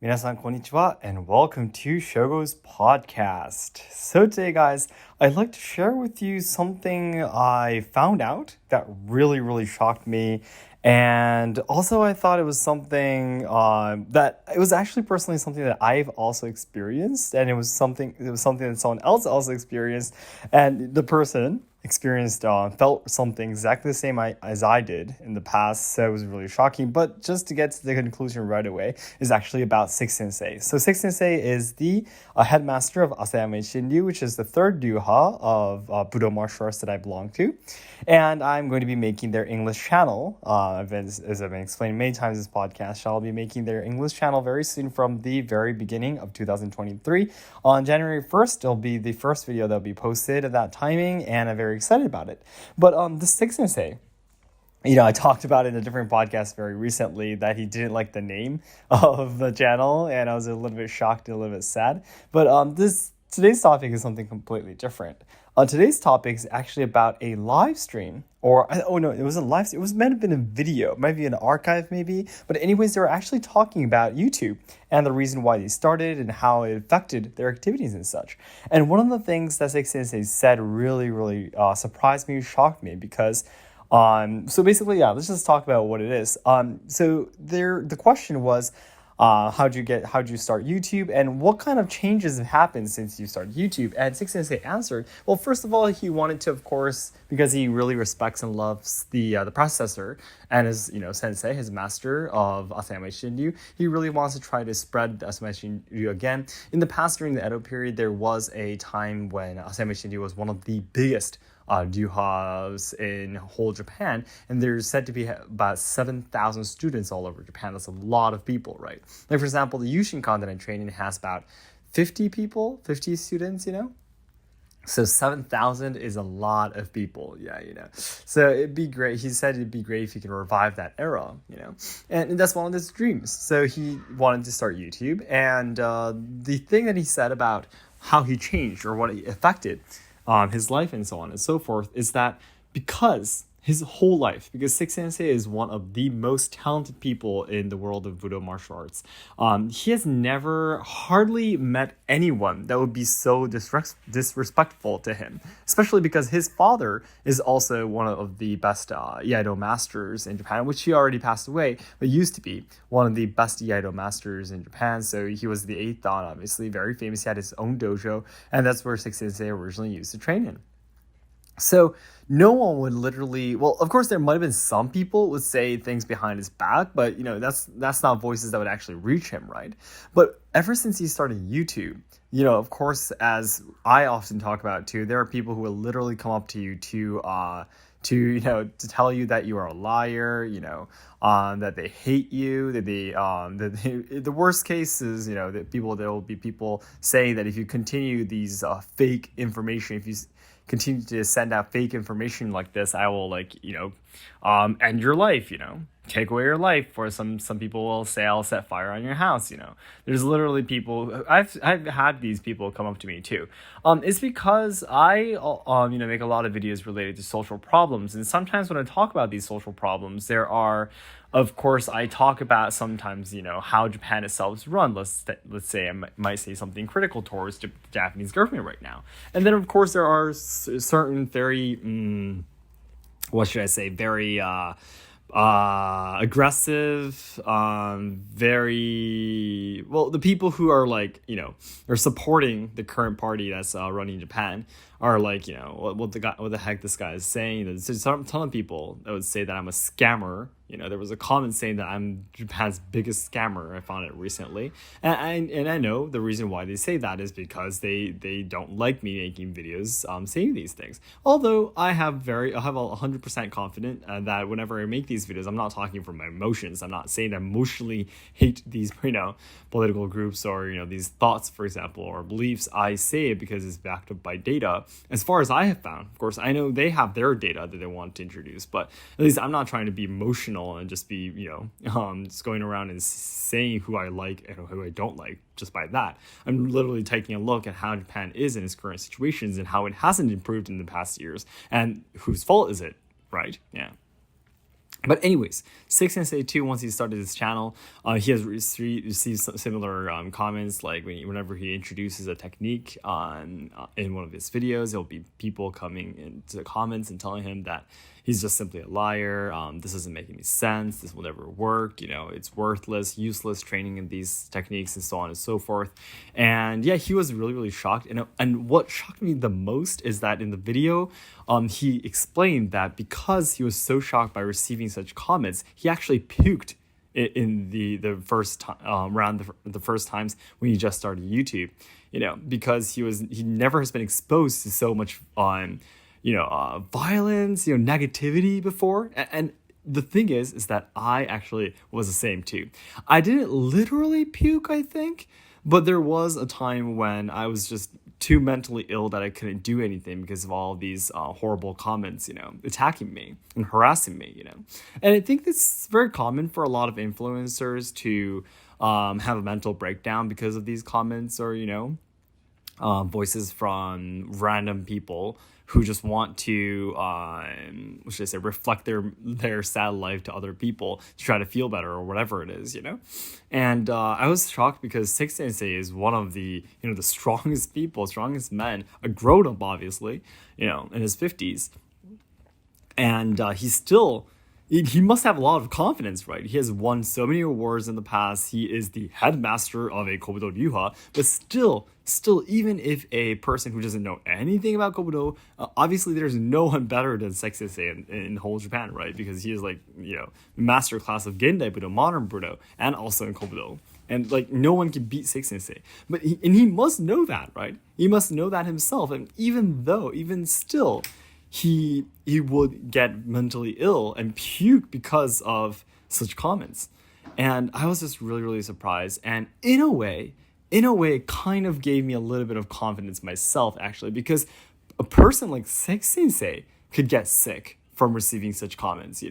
Minasan konnichiwa and welcome to Shogo's podcast. So today guys, I'd like to share with you something I found out that really shocked me. And also I thought it was something that it was actually personally something that I've also experienced, and it was something that someone else also experienced, and the person experienced felt something exactly the same as I did in the past. So it was really shocking. But just to get to the conclusion right away, is actually about Six Sensei. So Six Sensei is the headmaster of Asayama Shinryu, which is the third ryuha of Budo martial arts that I belong to. And I'm going to be making their English channel. As I've been explaining many times in this podcast, I'll be making their English channel very soon from the very beginning of 2023. On January 1st, it'll be the first video that'll be posted at that timing, and I'm very excited about it. But the Six Sensei, I talked about it in a different podcast very recently that he didn't like the name of the channel, and I was a little bit shocked and a little bit sad. But today's topic is something completely different. Today's topic is actually about a live stream, it was a live stream. It was meant to have been a video, maybe an archive, maybe. But anyways, they were actually talking about YouTube and the reason why they started and how it affected their activities and such. And one of the things that Six Sensei said really surprised me, shocked me, because so basically, let's just talk about what it is. The question was, how'd you start YouTube, and what kind of changes have happened since you started YouTube? And Six Sensei answered, well, first of all, he wanted to, of course, because he really respects and loves the processor and his, sensei, his master of Asayama Shinryu, he really wants to try to spread Asayama Shinryu again. In the past, during the Edo period, there was a time when Asayama Shinryu was one of the biggest ryuhas in whole Japan, and there's said to be about 7,000 students all over Japan. That's a lot of people, right? Like, for example, the Yushinkan that I'm training has about 50 students, So 7,000 is a lot of people, So it'd be great. He said it'd be great if he could revive that era, And that's one of his dreams. So he wanted to start YouTube, and the thing that he said about how he changed or what it affected his life and so on and so forth is that because Six Sensei is one of the most talented people in the world of Budo martial arts. He has never hardly met anyone that would be so disrespectful to him, especially because his father is also one of the best Iaido masters in Japan, which he already passed away, but used to be one of the best Iaido masters in Japan. So he was the 8th dan, obviously, very famous. He had his own dojo, and that's where Six Sensei originally used to train in. So no one would literally, well, of course, there might have been some people would say things behind his back, but, that's not voices that would actually reach him, right? But ever since he started YouTube, of course, as I often talk about too, there are people who will literally come up to you to tell you that you are a liar, that they hate you, the worst case is, there will be people saying that if you continue these fake information, if you continue to send out fake information like this, I will end your life, take away your life. Or some people will say I'll set fire on your house. There's literally people. I've had these people come up to me too. It's because I make a lot of videos related to social problems, and sometimes when I talk about these social problems, there are, of course, I talk about sometimes how Japan itself is run. Let's say I might say something critical towards the Japanese government right now, and then of course there are certain very very aggressive, very well. The people who are are supporting the current party that's running Japan are what the heck this guy is saying. There's a ton of people that would say that I'm a scammer. There was a comment saying that I'm Japan's biggest scammer. I found it recently, and I know the reason why they say that is because they don't like me making videos saying these things. Although I have 100% confident that whenever I make these videos, I'm not talking from my emotions. I'm not saying that I emotionally hate these political groups or these thoughts, for example, or beliefs. I say it because it's backed up by data. As far as I have found, of course, I know they have their data that they want to introduce, but at least I'm not trying to be emotional and just be, just going around and saying who I like and who I don't like just by that. I'm literally taking a look at how Japan is in its current situations and how it hasn't improved in the past years, and whose fault is it, right? Yeah. But anyways, Six Sensei 2, once he started his channel, he has received similar comments, like whenever he introduces a technique in one of his videos, there'll be people coming into the comments and telling him that he's just simply a liar. This doesn't make any sense. This will never work. It's worthless, useless training in these techniques and so on and so forth. And yeah, he was really, really shocked. And what shocked me the most is that in the video, he explained that because he was so shocked by receiving such comments, he actually puked in the first time around the first times when he just started YouTube. Because he never has been exposed to so much violence, negativity before. And the thing is that I actually was the same too. I didn't literally puke, I think, but there was a time when I was just too mentally ill that I couldn't do anything because of all these horrible comments, attacking me and harassing me, And I think it's very common for a lot of influencers to have a mental breakdown because of these comments or, voices from random people who just want to, reflect their sad life to other people to try to feel better or whatever it is, And I was shocked because Six Sensei is one of the, the strongest men, a grown-up, obviously, in his 50s. And he must have a lot of confidence, right? He has won so many awards in the past. He is the headmaster of a Kobudo Ryuha. But still, even if a person who doesn't know anything about Kobudo, obviously there's no one better than Six Sensei in whole Japan, right? Because he is master class of Gendai Budo, modern Budo, and also in Kobudo. And no one can beat Six Sensei. But he must know that, right? He must know that himself. And even still, he would get mentally ill and puke because of such comments. And I was just really, really surprised. And in a way, it kind of gave me a little bit of confidence myself, actually, because a person like Six Sensei could get sick from receiving such comments,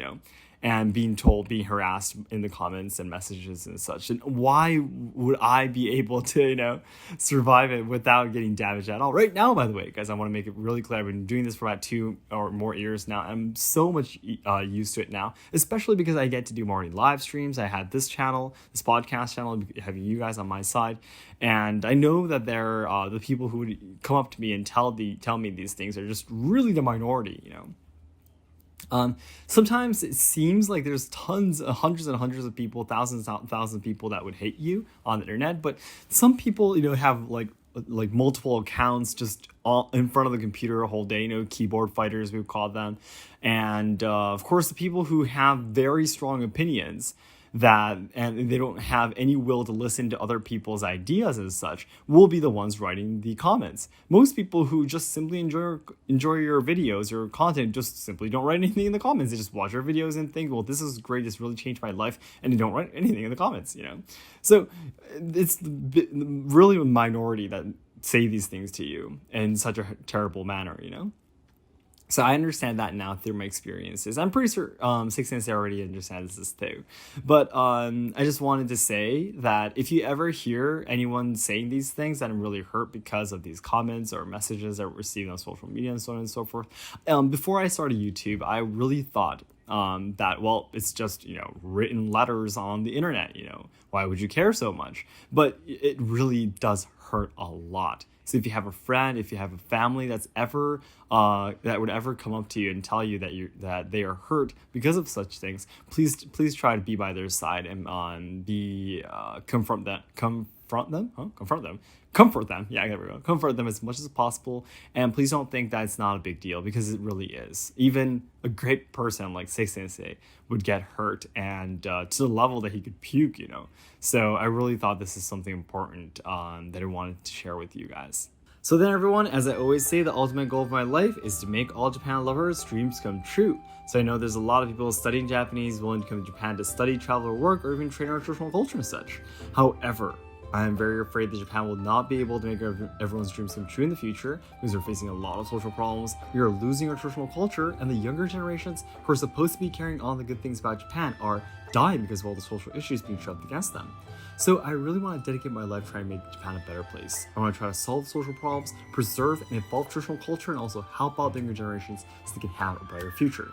and being harassed in the comments and messages and such. And why would I be able to, survive it without getting damaged at all? Right now, by the way, guys, I want to make it really clear. I've been doing this for about 2 or more years now. I'm so much used to it now, especially because I get to do morning live streams. I had this podcast channel, having you guys on my side. And I know that the people who would come up to me and tell me these things are just really the minority, Sometimes it seems like there's hundreds and hundreds of people, thousands of people that would hate you on the internet, but some people, have like multiple accounts just all in front of the computer a whole day, keyboard fighters, we would call them. And of course, the people who have very strong opinions and they don't have any will to listen to other people's ideas as such will be the ones writing the comments. Most people who just simply enjoy your videos, your content, just simply don't write anything in the comments. They just watch your videos and think, well, this is great, this really changed my life, and they don't write anything in the comments, So it's really a minority that say these things to you in such a terrible manner, So I understand that now through my experiences. I'm pretty sure Six Sensei already understands this too. But I just wanted to say that if you ever hear anyone saying these things that I'm really hurt because of these comments or messages that I received on social media and so on and so forth, before I started YouTube, I really thought that, well, it's just, written letters on the internet, why would you care so much? But it really does hurt a lot. So if you have a friend, if you have a family that would ever come up to you and tell you that they are hurt because of such things, please try to be by their side and comfort them. Yeah, there we go. Comfort them as much as possible. And please don't think that it's not a big deal, because it really is. Even a great person like Six Sensei would get hurt, and to the level that he could puke, So I really thought this is something important that I wanted to share with you guys. So then, everyone, as I always say, the ultimate goal of my life is to make all Japan lovers' dreams come true. So I know there's a lot of people studying Japanese willing to come to Japan to study, travel, or work, or even train our traditional culture and such. However, I am very afraid that Japan will not be able to make everyone's dreams come true in the future, because we're facing a lot of social problems. We are losing our traditional culture, and the younger generations who are supposed to be carrying on the good things about Japan are dying because of all the social issues being shoved against them. So I really want to dedicate my life trying to make Japan a better place. I want to try to solve social problems, preserve and evolve traditional culture, and also help out the younger generations so they can have a brighter future.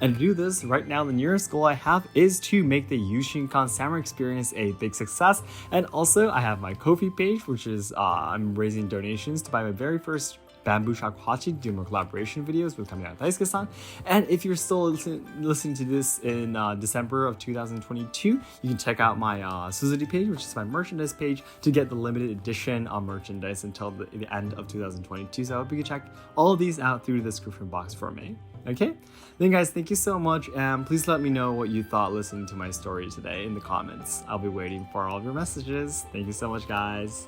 And to do this, right now the nearest goal I have is to make the Yushinkan summer experience a big success. And also I have my Ko-fi page, which is I'm raising donations to buy my very first bamboo shakuhachi to do more collaboration videos with Kamina Daisuke-san. And if you're still listening to this in December of 2022, you can check out my Suzuri page, which is my merchandise page, to get the limited edition merchandise until the end of 2022. So I hope you can check all of these out through the description box for me. Okay? Then guys, thank you so much, and please let me know what you thought listening to my story today in the comments. I'll be waiting for all of your messages. Thank you so much, guys.